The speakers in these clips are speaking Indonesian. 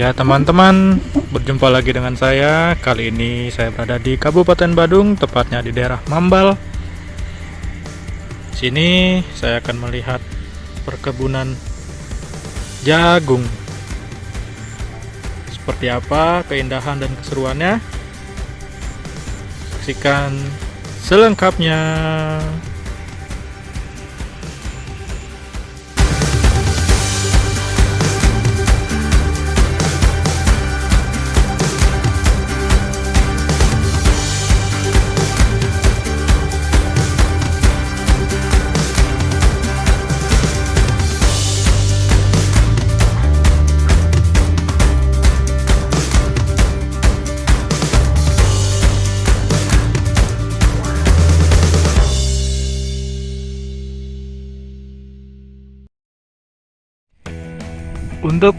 Ya teman-teman, berjumpa lagi dengan saya. Kali ini saya berada di Kabupaten Badung, tepatnya di daerah Mambal. Sini saya akan melihat perkebunan jagung. Seperti apa keindahan dan keseruannya? Saksikan selengkapnya. Untuk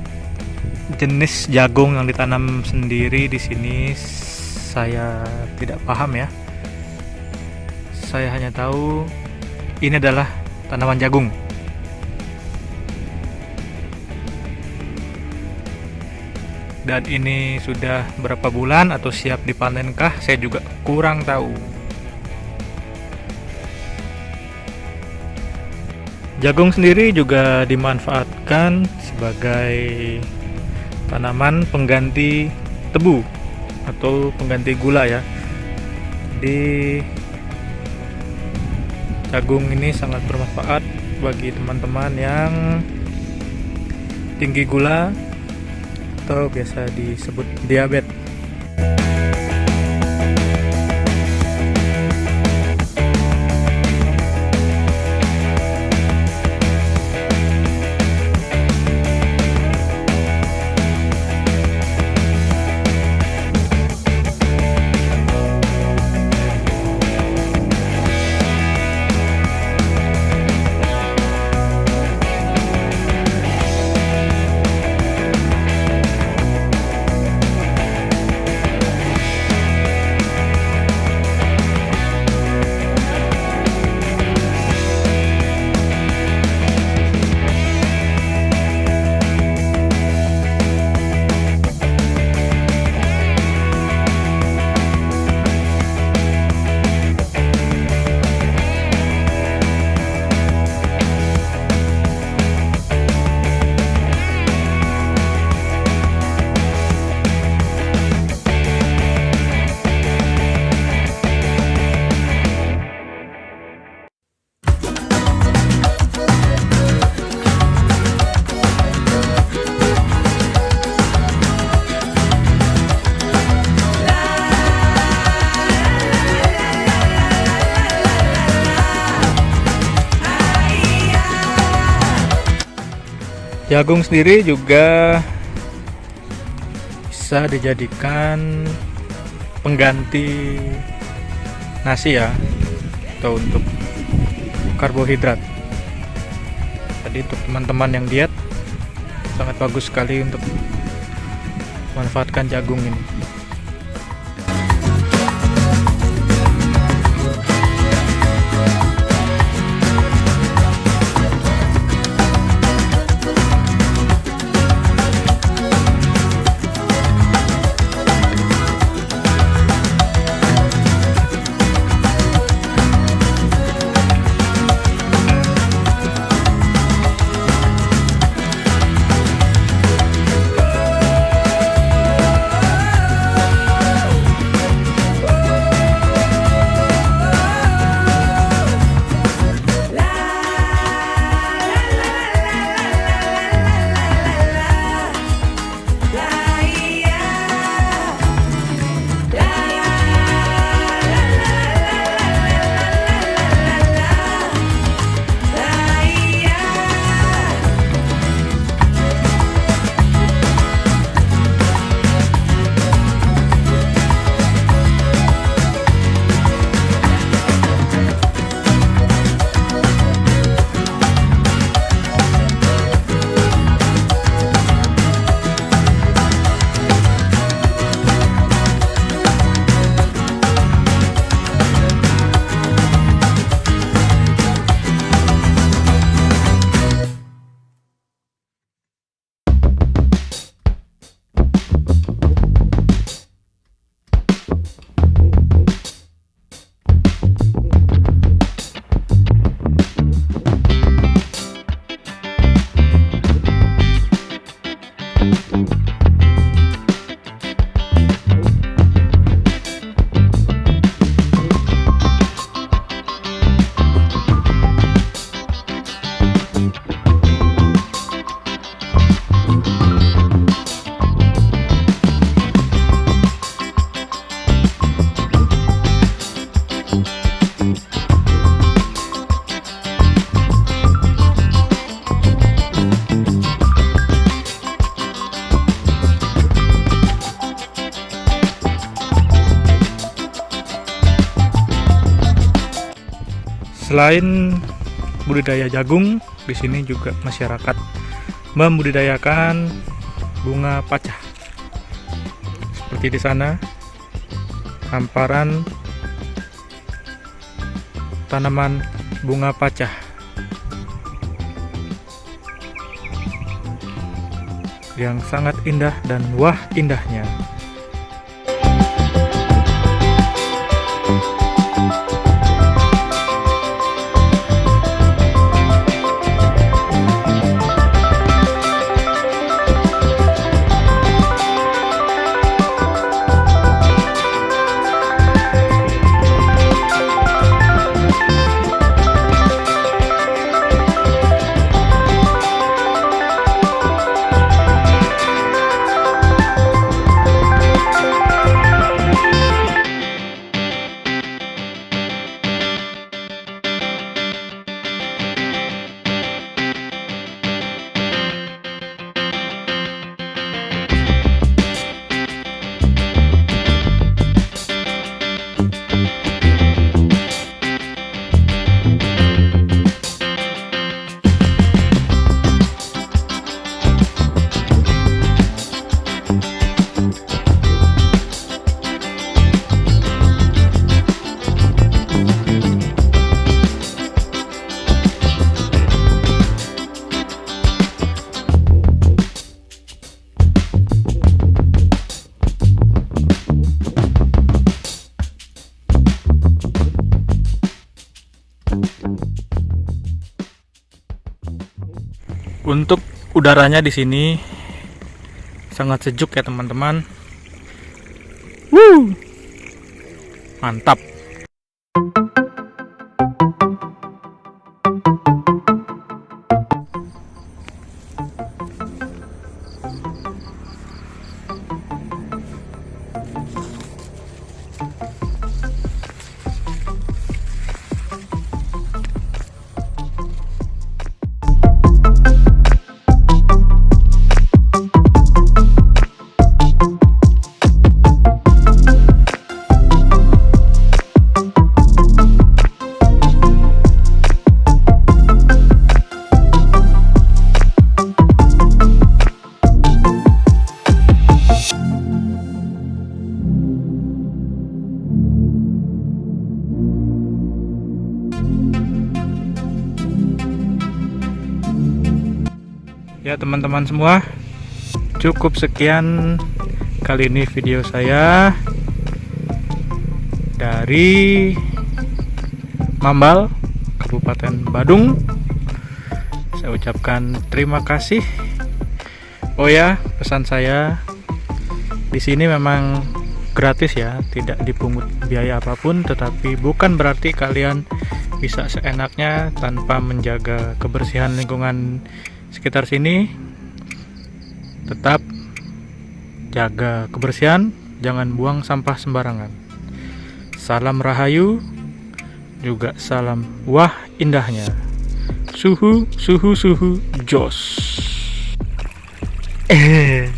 jenis jagung yang ditanam sendiri di sini saya tidak paham ya. Saya hanya tahu ini adalah tanaman jagung. Dan ini sudah berapa bulan atau siap dipanenkah? Saya juga kurang tahu. Jagung sendiri juga dimanfaatkan sebagai tanaman pengganti tebu atau pengganti gula ya. Jadi jagung ini sangat bermanfaat bagi teman-teman yang tinggi gula atau biasa disebut diabetes. Jagung sendiri juga bisa dijadikan pengganti nasi ya, atau untuk karbohidrat. Jadi untuk teman-teman yang diet sangat bagus sekali untuk memanfaatkan jagung ini. Selain budidaya jagung, di sini juga masyarakat membudidayakan bunga pacah. Seperti di sana, hamparan tanaman bunga pacah. Yang sangat indah dan wah indahnya. Untuk udaranya di sini sangat sejuk ya teman-teman. Mantap. Ya teman-teman semua, cukup sekian kali ini video saya dari Mambal, Kabupaten Badung. Saya ucapkan terima kasih. Oh ya, pesan saya di sini memang gratis ya, tidak dipungut biaya apapun, tetapi bukan berarti kalian bisa seenaknya tanpa menjaga kebersihan lingkungan sekitar sini. Tetap jaga kebersihan, jangan buang sampah sembarangan. Salam Rahayu, juga salam wah indahnya. Suhu jos. Eh.